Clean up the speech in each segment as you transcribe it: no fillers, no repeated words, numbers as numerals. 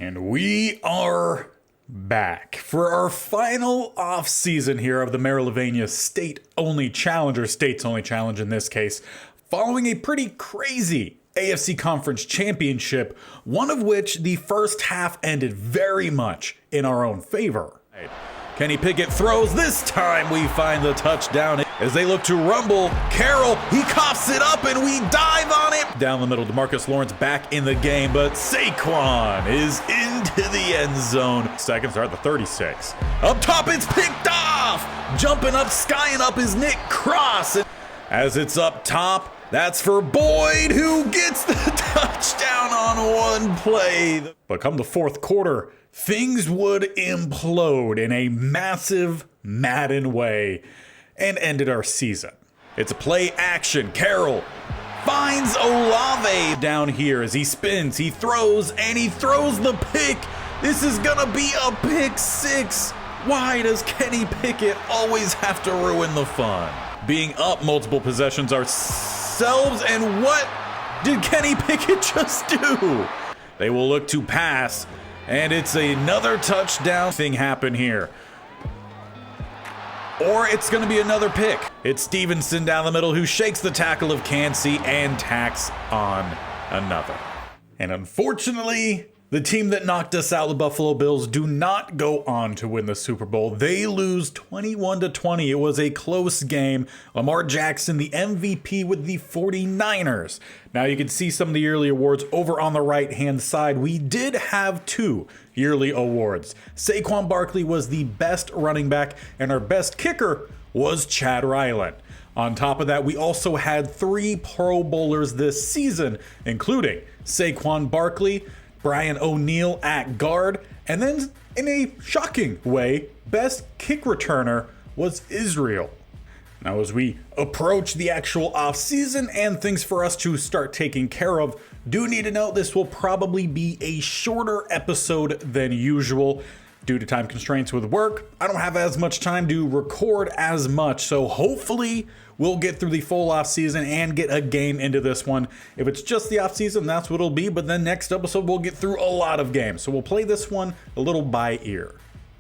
And we are back for our final off-season here of the Marylvania State-Only Challenge, or States-Only Challenge in this case, following a pretty crazy AFC Conference Championship, one of which the first half ended very much in our own favor. Kenny Pickett throws. This time we find the touchdown. As they look to rumble, Carroll, he coughs it up and we dive on it. Down the middle, DeMarcus Lawrence back in the game, but Saquon is into the end zone. Seconds are at the 36. Up top, it's picked off. Jumping up, skying up is Nick Cross. As it's up top, that's for Boyd, who gets the touchdown on one play. But come the fourth quarter, things would implode in a massive Madden way and ended our season. It's a play action. Carroll finds Olave down here as he spins, he throws, and he throws the pick. This is gonna be a pick six. Why does Kenny Pickett always have to ruin the fun? Being up multiple possessions ourselves, and what did Kenny Pickett just do? They will look to pass, and it's another touchdown thing happen here. Or it's going to be another pick. It's Stevenson down the middle who shakes the tackle of Cansey and tacks on another. And unfortunately, the team that knocked us out, the Buffalo Bills, do not go on to win the Super Bowl. They lose 21-20. It was a close game. Lamar Jackson, the MVP with the 49ers. Now you can see some of the yearly awards over on the right-hand side. We did have two yearly awards. Saquon Barkley was the best running back, and our best kicker was Chad Ryland. On top of that, we also had three Pro Bowlers this season, including Saquon Barkley, Brian O'Neill at guard, and then in a shocking way, best kick returner was Israel. Now as we approach the actual offseason and things for us to start taking care of, do need to note this will probably be a shorter episode than usual. Due to time constraints with work, I don't have as much time to record as much, so hopefully we'll get through the full offseason and get a game into this one. If it's just the offseason, that's what it'll be, but then next episode we'll get through a lot of games, so we'll play this one a little by ear.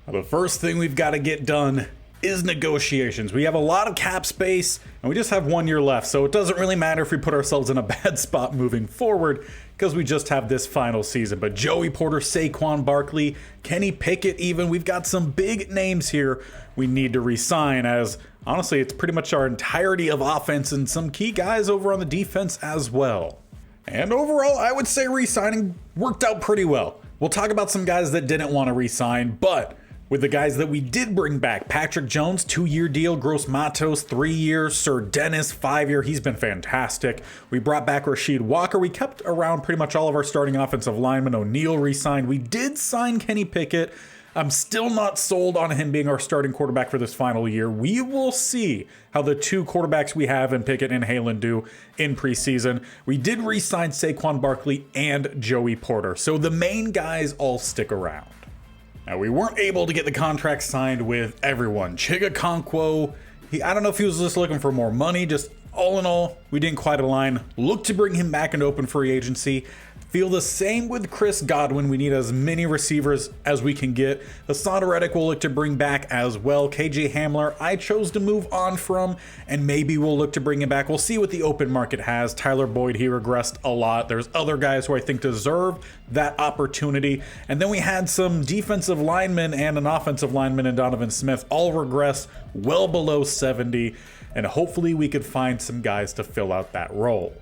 Now, the first thing we've got to get done is negotiations. We have a lot of cap space, and we just have 1 year left, so it doesn't really matter if we put ourselves in a bad spot moving forward, because we just have this final season. But Joey Porter, Saquon Barkley, Kenny Pickett even, we've got some big names here we need to re-sign, as honestly, it's pretty much our entirety of offense and some key guys over on the defense as well. And overall, I would say re-signing worked out pretty well. We'll talk about some guys that didn't want to re-sign, but with the guys that we did bring back, Patrick Jones, 2-year deal, Gross Matos, 3 years, Sir Dennis, 5-year, he's been fantastic. We brought back Rasheed Walker. We kept around pretty much all of our starting offensive linemen. O'Neal re-signed. We did sign Kenny Pickett. I'm still not sold on him being our starting quarterback for this final year. We will see how the two quarterbacks we have in Pickett and Halen do in preseason. We did re-sign Saquon Barkley and Joey Porter, so the main guys all stick around. Now, we weren't able to get the contract signed with everyone. Chigakonkwo, I don't know if he was just looking for more money, just all in all, we didn't quite align. Look to bring him back into open free agency. Feel the same with Chris Godwin. We need as many receivers as we can get. Hassan Reddick we'll look to bring back as well. KJ Hamler, I chose to move on from, and maybe we'll look to bring him back. We'll see what the open market has. Tyler Boyd, he regressed a lot. There's other guys who I think deserve that opportunity. And then we had some defensive linemen and an offensive lineman in Donovan Smith all regress well below 70. And hopefully we could find some guys to fill out that role.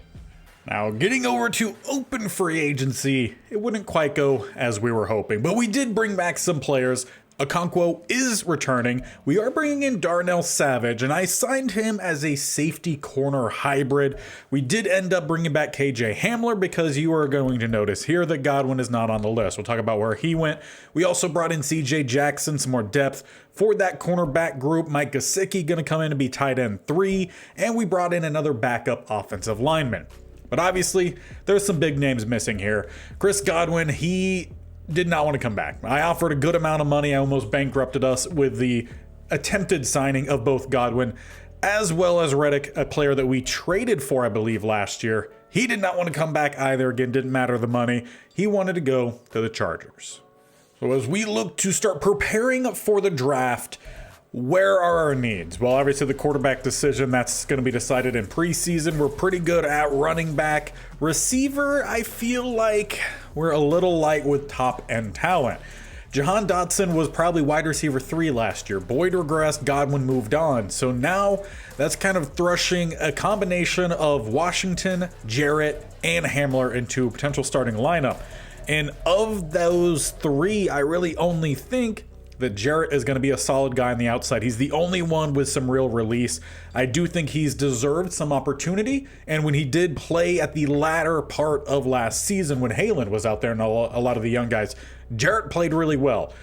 Now, getting over to open free agency, it wouldn't quite go as we were hoping, but we did bring back some players. Okonkwo is returning. We are bringing in Darnell Savage, and I signed him as a safety corner hybrid. We did end up bringing back KJ Hamler because you are going to notice here that Godwin is not on the list. We'll talk about where he went. We also brought in CJ Jackson, some more depth for that cornerback group. Mike Gesicki going to come in to be tight end 3, and we brought in another backup offensive lineman. But obviously, there's some big names missing here. Chris Godwin, he did not want to come back. I offered a good amount of money. I almost bankrupted us with the attempted signing of both Godwin as well as Reddick, a player that we traded for, I believe, last year. He did not want to come back either. Again, didn't matter the money. He wanted to go to the Chargers. So as we look to start preparing for the draft, where are our needs? Well, obviously the quarterback decision, that's going to be decided in preseason. We're pretty good at running back. Receiver, I feel like we're a little light with top end talent. Jahan Dotson was probably wide receiver 3 last year. Boyd regressed, Godwin moved on. So now that's kind of thrusting a combination of Washington, Jarrett, and Hamler into a potential starting lineup. And of those 3, I really only think that Jarrett is going to be a solid guy on the outside. He's the only one with some real release. I do think he's deserved some opportunity. And when he did play at the latter part of last season, when Haaland was out there and a lot of the young guys, Jarrett played really well.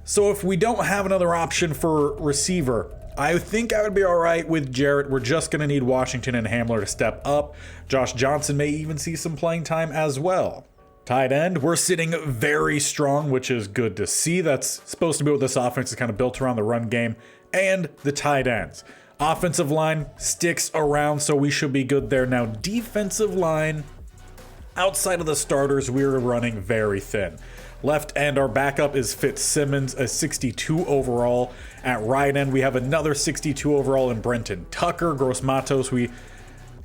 So if we don't have another option for receiver, I think I would be all right with Jarrett. We're just going to need Washington and Hamler to step up. Josh Johnson may even see some playing time as well. Tight end, we're sitting very strong, which is good to see. That's supposed to be what this offense is kind of built around, the run game and the tight ends. Offensive line sticks around, so we should be good there. Now, defensive line, outside of the starters, we're running very thin. Left end, our backup is Fitzsimmons, a 62 overall. At right end, we have another 62 overall in Brenton Tucker. Gross Matos,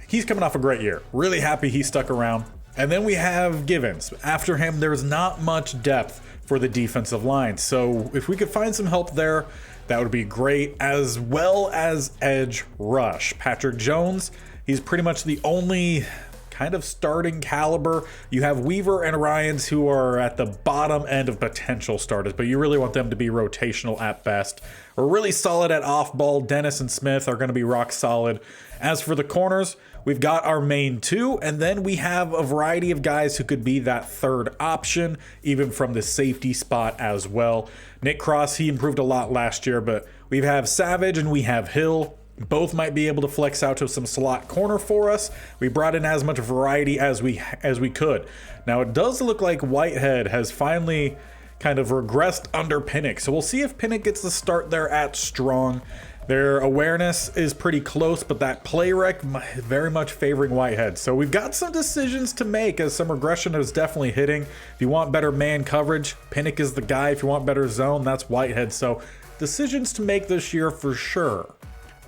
he's coming off a great year. Really happy he stuck around. And then we have Givens. After him, there's not much depth for the defensive line. So if we could find some help there, that would be great, as well as edge rush. Patrick Jones, he's pretty much the only kind of starting caliber. You have Weaver and Ryans who are at the bottom end of potential starters, but you really want them to be rotational at best. We're really solid at off-ball. Dennis and Smith are going to be rock solid. As for the corners, we've got our main 2, and then we have a variety of guys who could be that third option, even from the safety spot as well. Nick Cross, he improved a lot last year, but we have Savage and we have Hill. Both might be able to flex out to some slot corner for us. We brought in as much variety as we could. Now, it does look like Whitehead has finally kind of regressed under Pinnock, so we'll see if Pinnock gets the start there at strong. Their awareness is pretty close, but that play rec very much favoring Whitehead. So we've got some decisions to make, as some regression is definitely hitting. If you want better man coverage, Pinnock is the guy. If you want better zone, that's Whitehead. So decisions to make this year for sure.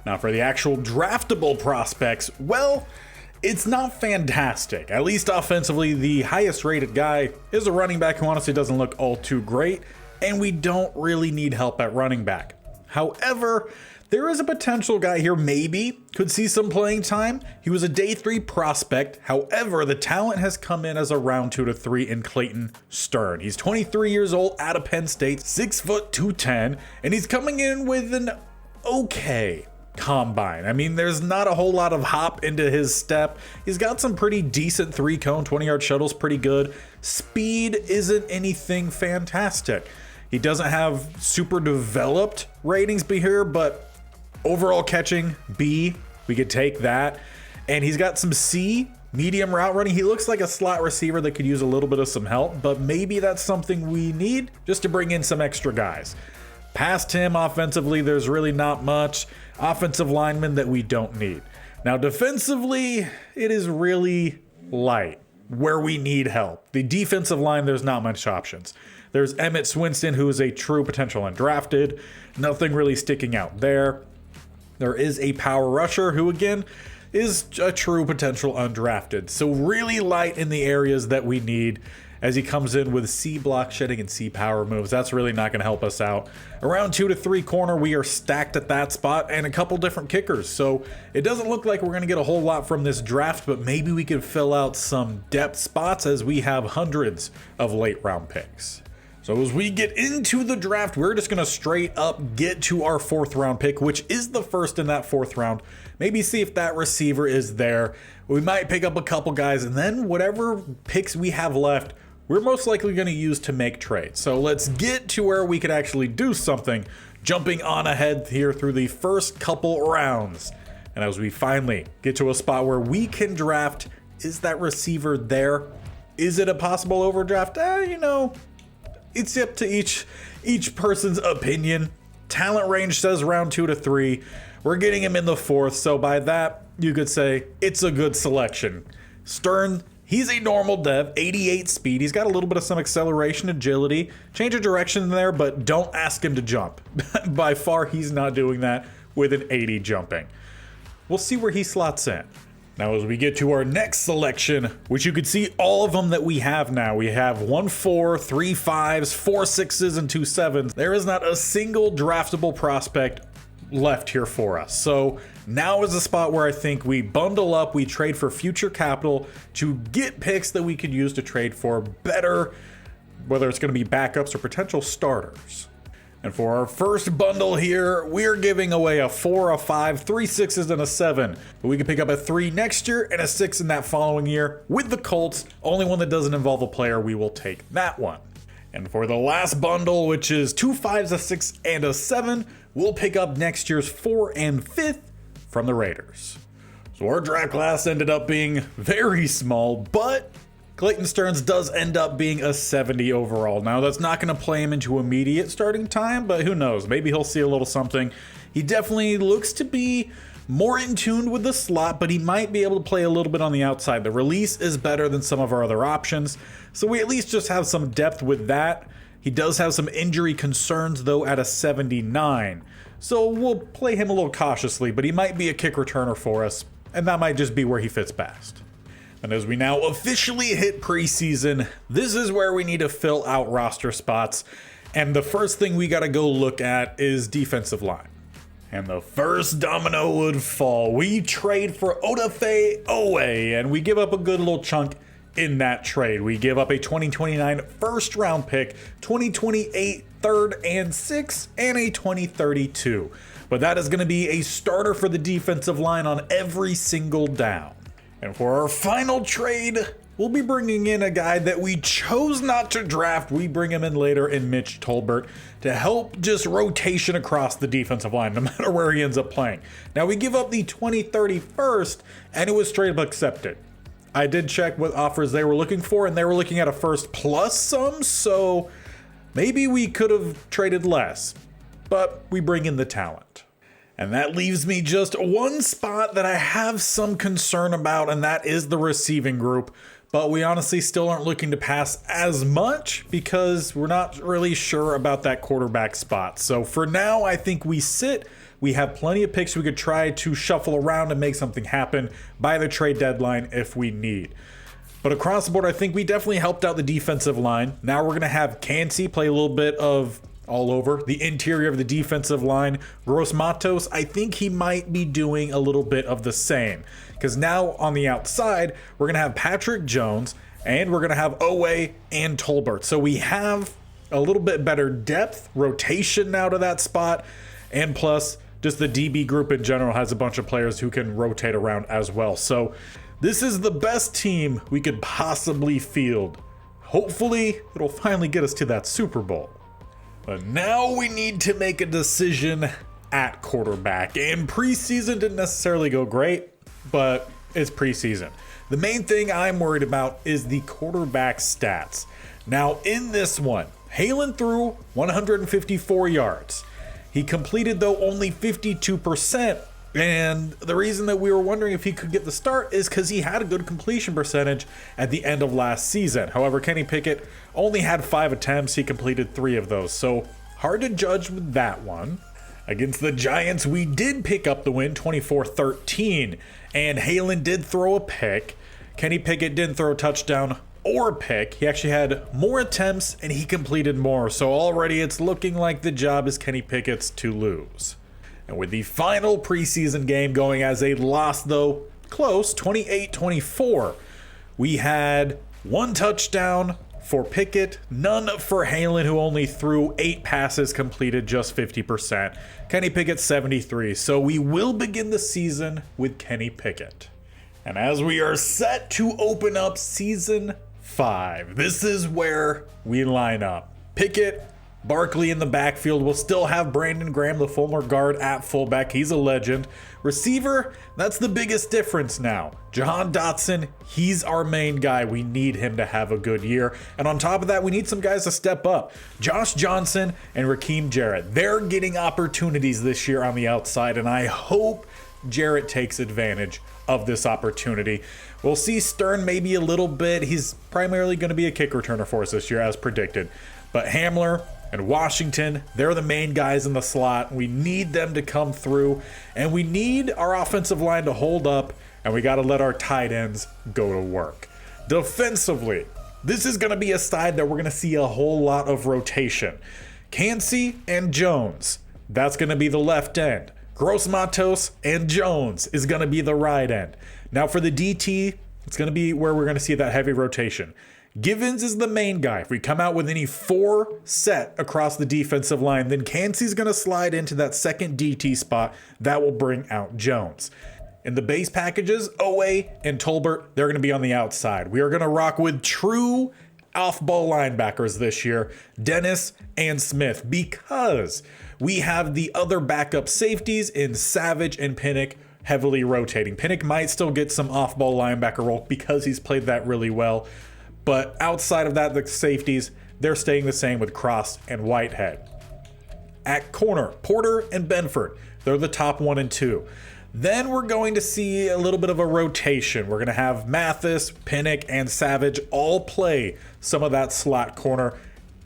Now for the actual draftable prospects, well, it's not fantastic. At least offensively, the highest rated guy is a running back who honestly doesn't look all too great, and we don't really need help at running back. However, there is a potential guy here, maybe could see some playing time. He was a day 3 prospect. However, the talent has come in as a round 2 to 3 in Clayton Stern. He's 23 years old, out of Penn State, 6 foot 210, and he's coming in with an okay combine. I mean, there's not a whole lot of hop into his step. He's got some pretty decent 3-cone, 20-yard shuttles, pretty good. Speed isn't anything fantastic. He doesn't have super developed ratings here, but overall catching, B, we could take that. And he's got some C, medium route running. He looks like a slot receiver that could use a little bit of some help, but maybe that's something we need just to bring in some extra guys. Past him offensively, there's really not much. Offensive linemen that we don't need. Now defensively, it is really light where we need help. The defensive line, there's not much options. There's Emmett Swinston, who is a true potential undrafted. Nothing really sticking out there. There is a power rusher who, again, is a true potential undrafted. So really light in the areas that we need, as he comes in with C block shedding and C power moves. That's really not going to help us out. Around 2 to 3 corner, we are stacked at that spot, and a couple different kickers. So it doesn't look like we're going to get a whole lot from this draft, but maybe we could fill out some depth spots, as we have hundreds of late round picks. So as we get into the draft, we're just going to straight up get to our 4th round pick, which is the first in that 4th round. Maybe see if that receiver is there. We might pick up a couple guys, and then whatever picks we have left, we're most likely going to use to make trades. So let's get to where we could actually do something, jumping on ahead here through the first couple rounds. And as we finally get to a spot where we can draft, is that receiver there? Is it a possible overdraft? It's up to each person's opinion. Talent range says round 2 to 3. We're getting him in the 4th, so by that, you could say it's a good selection. Stern, he's a normal dev, 88 speed. He's got a little bit of some acceleration, agility, change of direction there, but don't ask him to jump. By far, he's not doing that with an 80 jumping. We'll see where he slots in. Now, as we get to our next selection, which you can see all of them that we have now. We have 1 4, 3 5s, 4 6s, and 2 7s. There is not a single draftable prospect left here for us. So now is the spot where I think we bundle up, we trade for future capital to get picks that we could use to trade for better, whether it's going to be backups or potential starters. And for our first bundle here, we're giving away a 4, a 5, 3 6s, and a 7. But we can pick up a 3 next year and a 6 in that following year with the Colts. Only one that doesn't involve a player, we will take that one. And for the last bundle, which is 2 5s, a 6, and a 7, we'll pick up next year's 4 and 5th from the Raiders. So our draft class ended up being very small, but Clayton Stearns does end up being a 70 overall. Now, that's not going to play him into immediate starting time, but who knows? Maybe he'll see a little something. He definitely looks to be more in tune with the slot, but he might be able to play a little bit on the outside. The release is better than some of our other options, so we at least just have some depth with that. He does have some injury concerns, though, at a 79, so we'll play him a little cautiously, but he might be a kick returner for us, and that might just be where he fits best. And as we now officially hit preseason, this is where we need to fill out roster spots. And the first thing we got to go look at is defensive line. And the first domino would fall. We trade for Odafe Owe, and we give up a good little chunk in that trade. We give up a 2029 first round pick, 2028 third and 6th, and a 2032. But that is going to be a starter for the defensive line on every single down. And for our final trade, we'll be bringing in a guy that we chose not to draft. We bring him in later in Mitch Tolbert to help just rotation across the defensive line, no matter where he ends up playing. Now, we give up the 2031st, and it was straight up accepted. I did check what offers they were looking for, and they were looking at a first plus some, so maybe we could have traded less, but we bring in the talent. And that leaves me just one spot that I have some concern about, and that is the receiving group. But we honestly still aren't looking to pass as much because we're not really sure about that quarterback spot. So for now, I think we sit. We have plenty of picks we could try to shuffle around and make something happen by the trade deadline if we need. But across the board, I think we definitely helped out the defensive line. Now we're going to have Cansey play a little bit of all over the interior of the defensive line. Gross Matos, I think he might be doing a little bit of the same, because now on the outside, we're going to have Patrick Jones and we're going to have Owe and Tolbert. So we have a little bit better depth, rotation now to that spot, and plus just the DB group in general has a bunch of players who can rotate around as well. So this is the best team we could possibly field. Hopefully, it'll finally get us to that Super Bowl. But now we need to make a decision at quarterback. And preseason didn't necessarily go great, but it's preseason. The main thing I'm worried about is the quarterback stats. Now in this one, Halen threw 154 yards. He completed, though, only 52%. And the reason that we were wondering if he could get the start is because he had a good completion percentage at the end of last season. However, Kenny Pickett only had 5 attempts. He completed 3 of those. So hard to judge with that one. Against the Giants, we did pick up the win, 24-13. And Halen did throw a pick. Kenny Pickett didn't throw a touchdown or a pick. He actually had more attempts and he completed more. So already it's looking like the job is Kenny Pickett's to lose. And with the final preseason game going as a loss, though close, 28-24, we had 1 touchdown for Pickett, none for Halen, who only threw 8 passes, completed just 50%. Kenny Pickett 73. So we will begin the season with Kenny Pickett. And as we are set to open up season 5, this is where we line up. Pickett, Barkley in the backfield. We'll still have Brandon Graham, the former guard, at fullback. He's a legend. Receiver, that's the biggest difference now. Jahan Dotson, he's our main guy. We need him to have a good year. And on top of that, we need some guys to step up. Josh Johnson and Raheem Jarrett, they're getting opportunities this year on the outside, and I hope Jarrett takes advantage of this opportunity. We'll see Stern maybe a little bit. He's primarily going to be a kick returner for us this year as predicted. But Hamler and Washington, they're the main guys in the slot. We need them to come through, and we need our offensive line to hold up, and we got to let our tight ends go to work. Defensively, this is going to be a side that we're going to see a whole lot of rotation. Cansey and Jones, that's going to be the left end. Gross Matos and Jones is going to be the right end. Now for the DT, it's going to be where we're going to see that heavy rotation. Givens is the main guy. If we come out with any 4 set across the defensive line, then Cansey's going to slide into that second DT spot. That will bring out Jones. In the base packages, Owe and Tolbert, they're going to be on the outside. We are going to rock with true off-ball linebackers this year, Dennis and Smith, because we have the other backup safeties in Savage and Pinnock heavily rotating. Pinnock might still get some off-ball linebacker role because he's played that really well, but outside of that, the safeties, they're staying the same with Cross and Whitehead. At corner, Porter and Benford, they're the top 1 and 2. Then we're going to see a little bit of a rotation. We're going to have Mathis, Pinnock, and Savage all play some of that slot corner,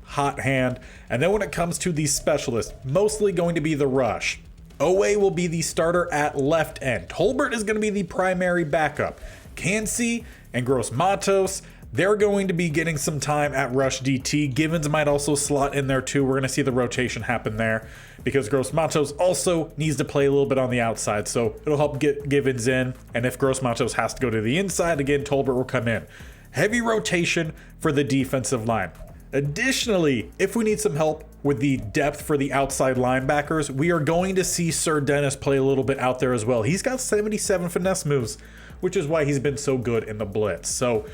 hot hand. And then when it comes to the specialists, mostly going to be the rush. Owe will be the starter at left end. Tolbert is going to be the primary backup. Cansey and Gross Matos, they're going to be getting some time at rush DT. Givens might also slot in there too. We're going to see the rotation happen there because Gross Matos also needs to play a little bit on the outside. So it'll help get Givens in. And if Gross Matos has to go to the inside, again, Tolbert will come in. Heavy rotation for the defensive line. Additionally, if we need some help with the depth for the outside linebackers, we are going to see Sir Dennis play a little bit out there as well. He's got 77 finesse moves, which is why he's been so good in the blitz. So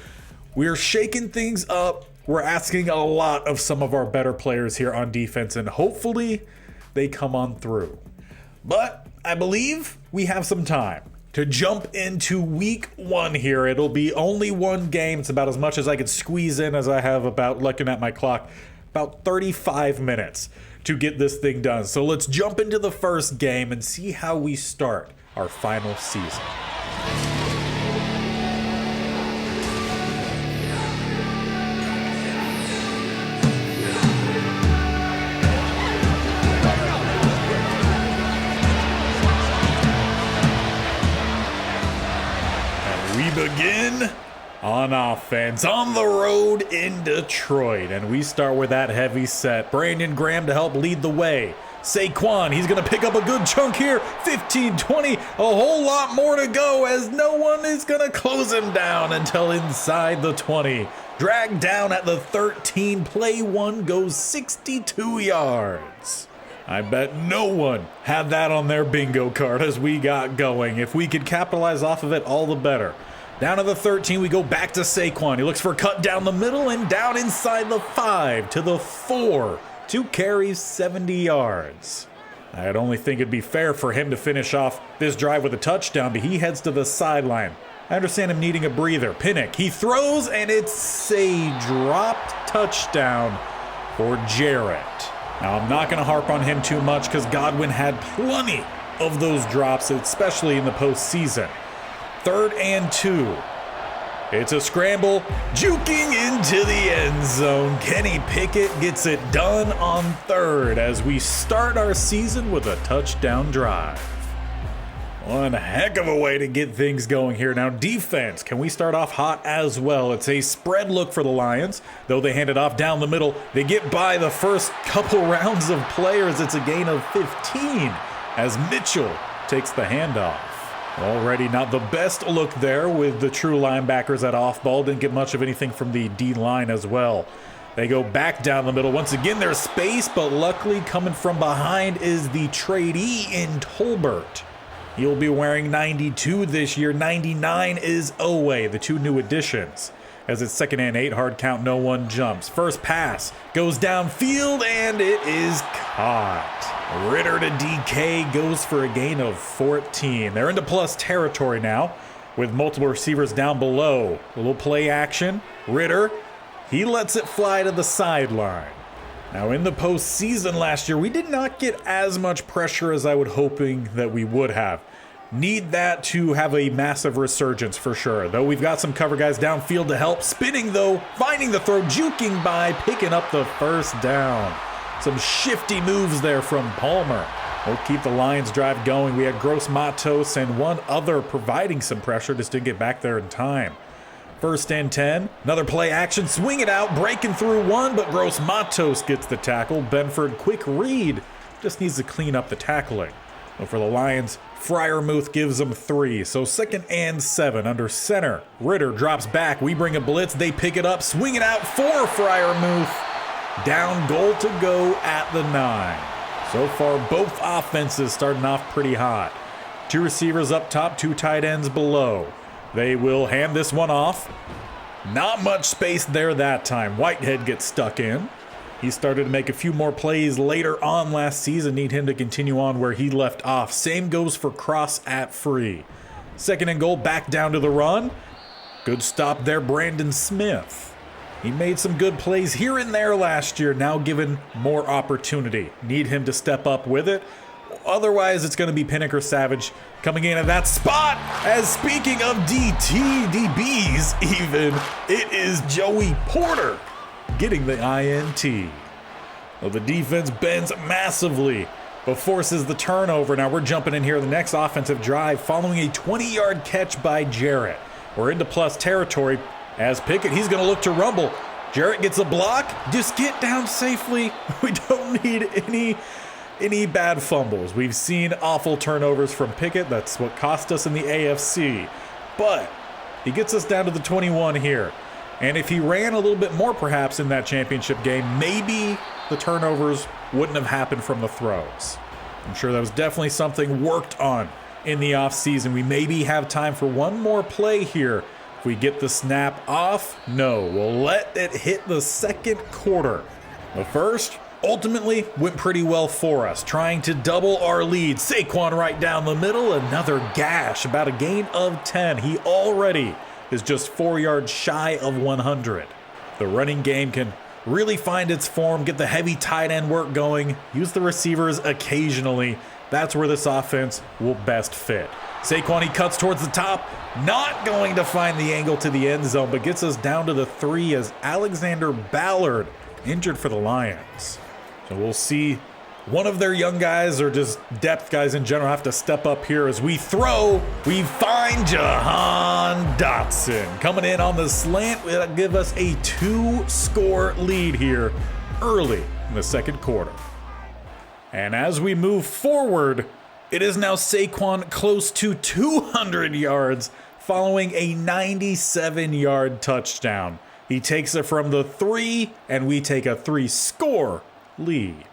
we're shaking things up. We're asking a lot of some of our better players here on defense, and hopefully they come on through. But I believe we have some time to jump into week 1 here. It'll be only 1 game. It's about as much as I could squeeze in as I have about, looking at my clock, about 35 minutes to get this thing done. So let's jump into the first game and see how we start our final season. Begin on offense on the road in Detroit, and we start with that heavy set. Brandon Graham to help lead the way. Saquon, he's going to pick up a good chunk here. 15, 20, a whole lot more to go as no one is going to close him down until inside the 20. Dragged down at the 13, play 1 goes 62 yards. I bet no one had that on their bingo card as we got going. If we could capitalize off of it, all the better. Down to the 13, we go back to Saquon. He looks for a cut down the middle and down inside the 5 to the 4. 2 carries, 70 yards. I'd only think it'd be fair for him to finish off this drive with a touchdown, but he heads to the sideline. I understand him needing a breather. Pinnock, he throws, and it's a dropped touchdown for Jarrett. Now, I'm not going to harp on him too much because Godwin had plenty of those drops, especially in the postseason. 3rd and 2. It's a scramble, juking into the end zone. Kenny Pickett gets it done on 3rd as we start our season with a touchdown drive. One heck of a way to get things going here. Now defense, can we start off hot as well? It's a spread look for the Lions. Though they hand it off down the middle, they get by the first couple rounds of players. It's a gain of 15 as Mitchell takes the handoff. Already not the best look there with the true linebackers at off ball. Didn't get much of anything from the D line as well. They go back down the middle. Once again, there's space, but luckily coming from behind is the tradee in Tolbert. He'll be wearing 92 this year. 99 is Owe, the 2 new additions. As it's 2nd and 8, hard count, no one jumps. First pass goes downfield, and it is caught. Ritter to DK goes for a gain of 14. They're into plus territory now with multiple receivers down below. A little play action. Ritter, he lets it fly to the sideline. Now in the postseason last year, we did not get as much pressure as I was hoping that we would have. Need that to have a massive resurgence for sure. Though we've got some cover guys downfield to help. Spinning though, finding the throw, juking by, picking up the first down. Some shifty moves there from Palmer. We'll keep the Lions drive going. We had Gross Matos and one other providing some pressure, just didn't get back there in time. 1st and 10. Another play action, swing it out, breaking through one, but Gross Matos gets the tackle. Benford, quick read, just needs to clean up the tackling. But for the Lions, Freiermuth gives them 3. So 2nd and 7 under center. Ritter drops back. We bring a blitz. They pick it up, swing it out for Freiermuth. Down goal to go at the 9. So far, both offenses starting off pretty hot. 2 receivers up top, 2 tight ends below. They will hand this one off. Not much space there that time. Whitehead gets stuck in. He started to make a few more plays later on last season. Need him to continue on where he left off. Same goes for Cross at free. 2nd and goal, back down to the run. Good stop there, Brandon Smith. He made some good plays here and there last year, now given more opportunity. Need him to step up with it. Otherwise, it's going to be Pinnaker Savage coming in at that spot. As speaking of DBs even, it is Joey Porter getting the INT. Well, the defense bends massively, but forces the turnover. Now we're jumping in here the next offensive drive following a 20-yard catch by Jarrett. We're into plus territory. As Pickett, he's going to look to rumble. Jarrett gets a block. Just get down safely. We don't need any bad fumbles. We've seen awful turnovers from Pickett. That's what cost us in the AFC. But he gets us down to the 21 here. And if he ran a little bit more perhaps in that championship game, maybe the turnovers wouldn't have happened from the throws. I'm sure that was definitely something worked on in the offseason. We maybe have time for one more play here. If we get the snap off, no, we'll let it hit the 2nd quarter. The first ultimately went pretty well for us, trying to double our lead. Saquon right down the middle, another gash, about a gain of 10. He already is just 4 yards shy of 100. The running game can really find its form, get the heavy tight end work going, use the receivers occasionally. That's where this offense will best fit. Saquon, he cuts towards the top, not going to find the angle to the end zone, but gets us down to the 3 as Alexander Ballard injured for the Lions. So we'll see one of their young guys or just depth guys in general have to step up here as we throw. We find Jahan Dotson coming in on the slant. That'll give us a 2-score lead here early in the 2nd quarter. And as we move forward, it is now Saquon close to 200 yards following a 97-yard touchdown. He takes it from the 3, and we take a 3-score lead.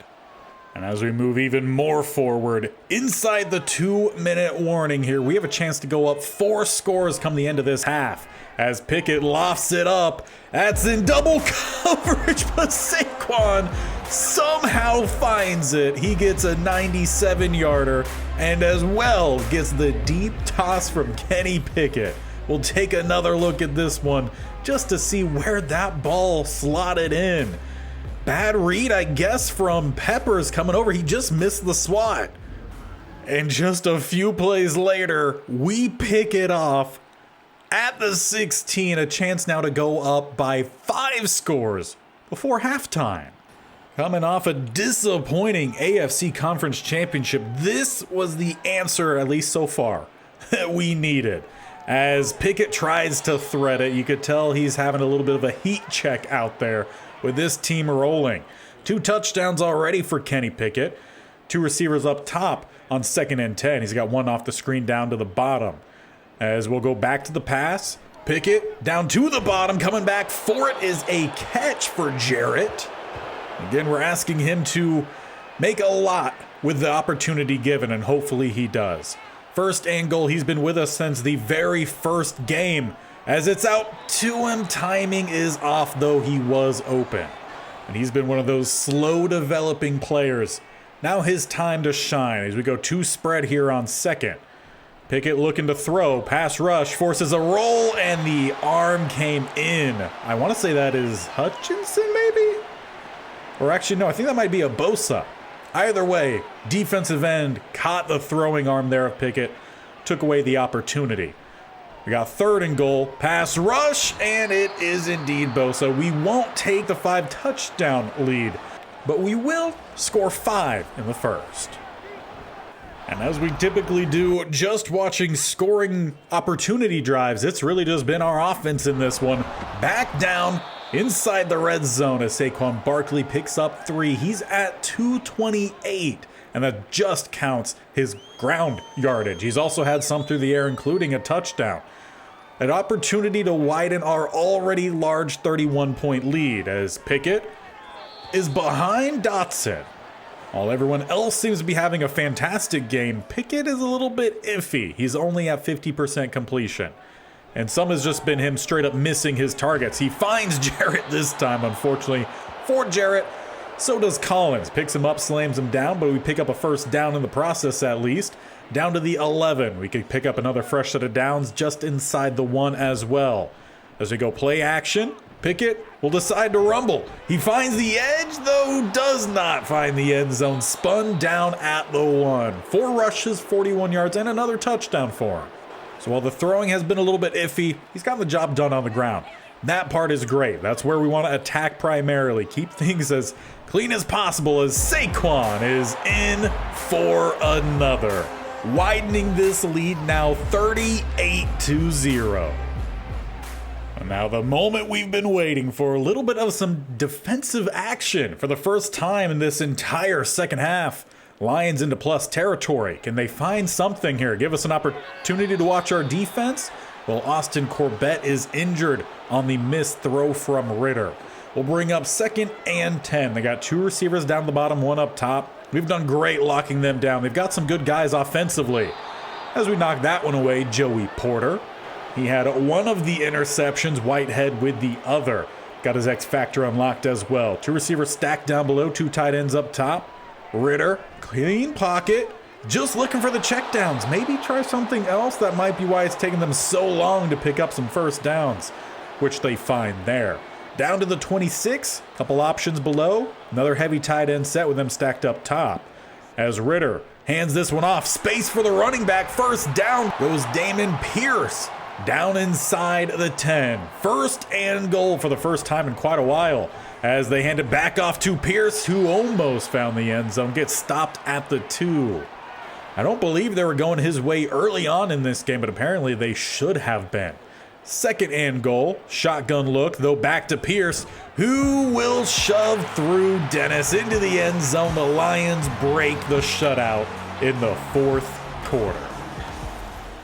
And as we move even more forward, inside the 2-minute warning here, we have a chance to go up 4 scores come the end of this half. As Pickett lofts it up, that's in double coverage, but Saquon somehow finds it. He gets a 97-yarder and as well gets the deep toss from Kenny Pickett. We'll take another look at this one just to see where that ball slotted in. Bad read, I guess, from Peppers coming over. He just missed the swat. And just a few plays later, we pick it off at the 16. A chance now to go up by 5 scores before halftime. Coming off a disappointing AFC Conference Championship, this was the answer, at least so far, that we needed. As Pickett tries to thread it, you could tell he's having a little bit of a heat check out there with this team rolling. 2 touchdowns already for Kenny Pickett. 2 receivers up top on 2nd and 10. He's got one off the screen down to the bottom. As we'll go back to the pass, Pickett down to the bottom, coming back for it is a catch for Jarrett. Again, we're asking him to make a lot with the opportunity given, and hopefully he does. 1st and goal, he's been with us since the very first game. As it's out to him, timing is off, though he was open. And he's been one of those slow developing players. Now his time to shine as we go 2 spread here on 2nd. Pickett looking to throw, pass rush, forces a roll, and the arm came in. I want to say that is Hutchinson, maybe? Or actually, no, I think that might be a Bosa. Either way, defensive end caught the throwing arm there of Pickett. took away the opportunity. We got 3rd and goal, pass rush, and it is indeed Bosa. We won't take the 5 touchdown lead, but we will score 5 in the first. And as we typically do, just watching scoring opportunity drives, it's really just been our offense in this one. Back down inside the red zone as Saquon Barkley picks up 3. He's at 228, and that just counts his ground yardage. He's also had some through the air, including a touchdown. An opportunity to widen our already large 31-point lead as Pickett is behind Dotson. While everyone else seems to be having a fantastic game, Pickett is a little bit iffy. He's only at 50% completion. And some has just been him straight up missing his targets. He finds Jarrett this time, unfortunately, for Jarrett. So does Collins. Picks him up, slams him down, but we pick up a first down in the process at least. Down to the 11. We could pick up another fresh set of downs just inside the 1 as well. As we go play action, Pickett will decide to rumble. He finds the edge, though does not find the end zone. Spun down at the 1. 4 rushes, 41 yards, and another touchdown for him. So while the throwing has been a little bit iffy, he's gotten the job done on the ground. That part is great. That's where we want to attack primarily. Keep things as clean as possible as Saquon is in for another. Widening this lead now 38-0. And now the moment we've been waiting for, a little bit of some defensive action for the first time in this entire second half. Lions into plus territory. Can they find something here? Give us an opportunity to watch our defense? Well, Austin Corbett is injured on the missed throw from Ritter. We'll bring up 2nd and 10. They got 2 receivers down the bottom, 1 up top. We've done great locking them down. They've got some good guys offensively. As we knock that one away, Joey Porter. He had one of the interceptions, Whitehead with the other. Got his X factor unlocked as well. 2 receivers stacked down below, 2 tight ends up top. Ritter, clean pocket, just looking for the checkdowns. Maybe try something else. That might be why it's taking them so long to pick up some first downs, which they find there. Down to the 26, couple options below. Another heavy tight end set with them stacked up top. As Ritter hands this one off, space for the running back. First down goes Damon Pierce down inside the 10. 1st and goal for the first time in quite a while. As they hand it back off to Pierce, who almost found the end zone, gets stopped at the 2. I don't believe they were going his way early on in this game, but apparently they should have been. 2nd and goal, shotgun look, though back to Pierce, who will shove through Dennis into the end zone. The Lions break the shutout in the 4th quarter.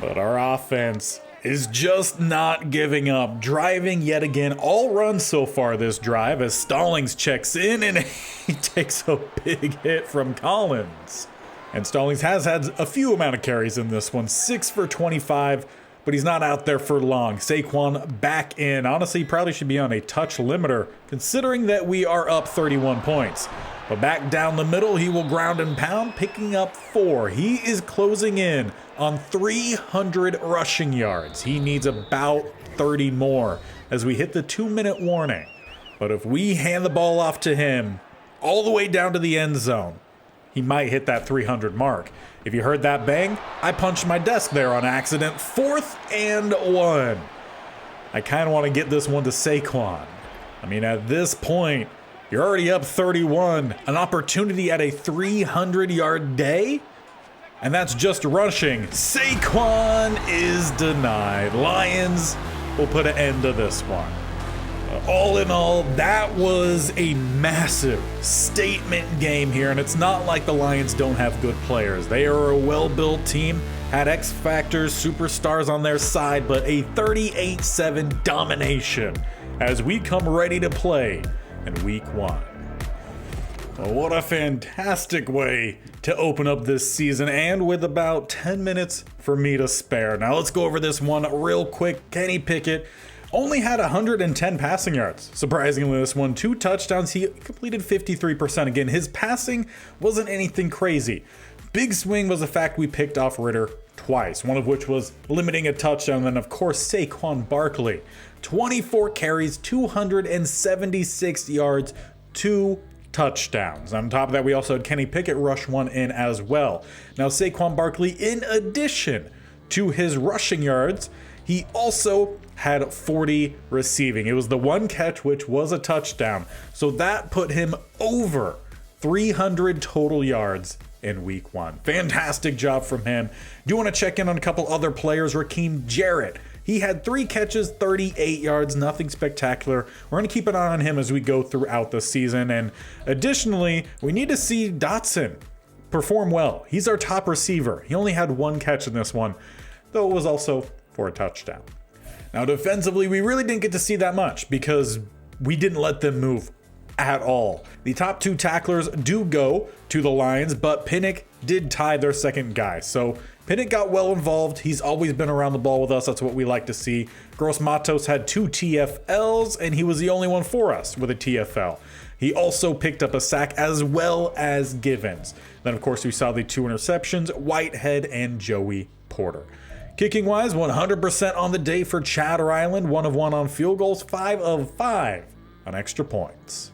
But our offense is just not giving up. Driving yet again, all runs so far this drive as Stallings checks in and he takes a big hit from Collins. And Stallings has had a few amount of carries in this one, 6 for 25, but he's not out there for long. Saquon back in. Honestly, he probably should be on a touch limiter considering that we are up 31 points. But back down the middle, he will ground and pound, picking up 4. He is closing in on 300 rushing yards. He needs about 30 more as we hit the 2-minute warning. But if we hand the ball off to him all the way down to the end zone, he might hit that 300 mark. If you heard that bang, I punched my desk there on accident. 4th and 1. I kind of want to get this one to Saquon. I mean, at this point, you're already up 31. An opportunity at a 300-yard day? And that's just rushing. Saquon is denied. Lions will put an end to this one. All in all, that was a massive statement game here, and it's not like the Lions don't have good players. They are a well-built team, had X factors, superstars on their side, but a 38-7 domination as we come ready to play in week 1. Well, what a fantastic way to open up this season, and with about 10 minutes for me to spare. Now let's go over this one real quick. Kenny Pickett only had 110 passing yards. Surprisingly, this one, 2 touchdowns. He completed 53%. Again, his passing wasn't anything crazy. Big swing was the fact we picked off Ritter twice, one of which was limiting a touchdown. And then, of course, Saquon Barkley. 24 carries, 276 yards, 2 touchdowns. On top of that, we also had Kenny Pickett rush 1 in as well. Now, Saquon Barkley, in addition to his rushing yards, he also had 40 receiving. It was the one catch, which was a touchdown. So that put him over 300 total yards in week 1. Fantastic job from him. Do want to check in on a couple other players. Raheem Jarrett. He had 3 catches, 38 yards, nothing spectacular. We're going to keep an eye on him as we go throughout the season. And additionally, we need to see Dotson perform well. He's our top receiver. He only had 1 catch in this one, though it was also for a touchdown. Now defensively, we really didn't get to see that much because we didn't let them move at all. The top 2 tacklers do go to the Lions, but Pinnock did tie their second guy. So Pinnock got well involved. He's always been around the ball with us. That's what we like to see. Gross Matos had 2 TFLs, and he was the only one for us with a TFL. He also picked up a sack as well as Givens. Then, of course, we saw the 2 interceptions, Whitehead and Joey Porter. Kicking wise, 100% on the day for Chad Ryland, 1 of 1 on field goals, 5 of 5 on extra points.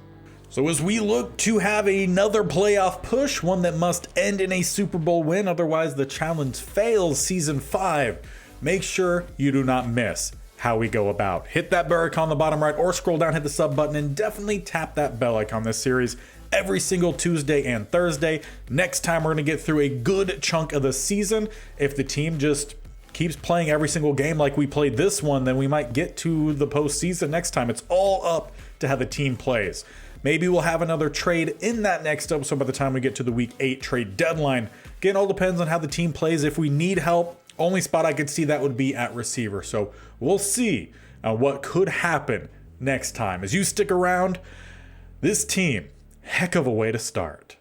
So as we look to have another playoff push, one that must end in a Super Bowl win, otherwise the challenge fails season 5, make sure you do not miss how we go about. Hit that bell icon on the bottom right or scroll down, hit the sub button, and definitely tap that bell icon. This series every single Tuesday and Thursday. Next time we're going to get through a good chunk of the season. If the team just keeps playing every single game like we played this one, then we might get to the postseason next time. It's all up to how the team plays. Maybe we'll have another trade in that next episode by the time we get to the week 8 trade deadline. Again, all depends on how the team plays. If we need help, only spot I could see that would be at receiver. So we'll see what could happen next time. As you stick around, this team, heck of a way to start.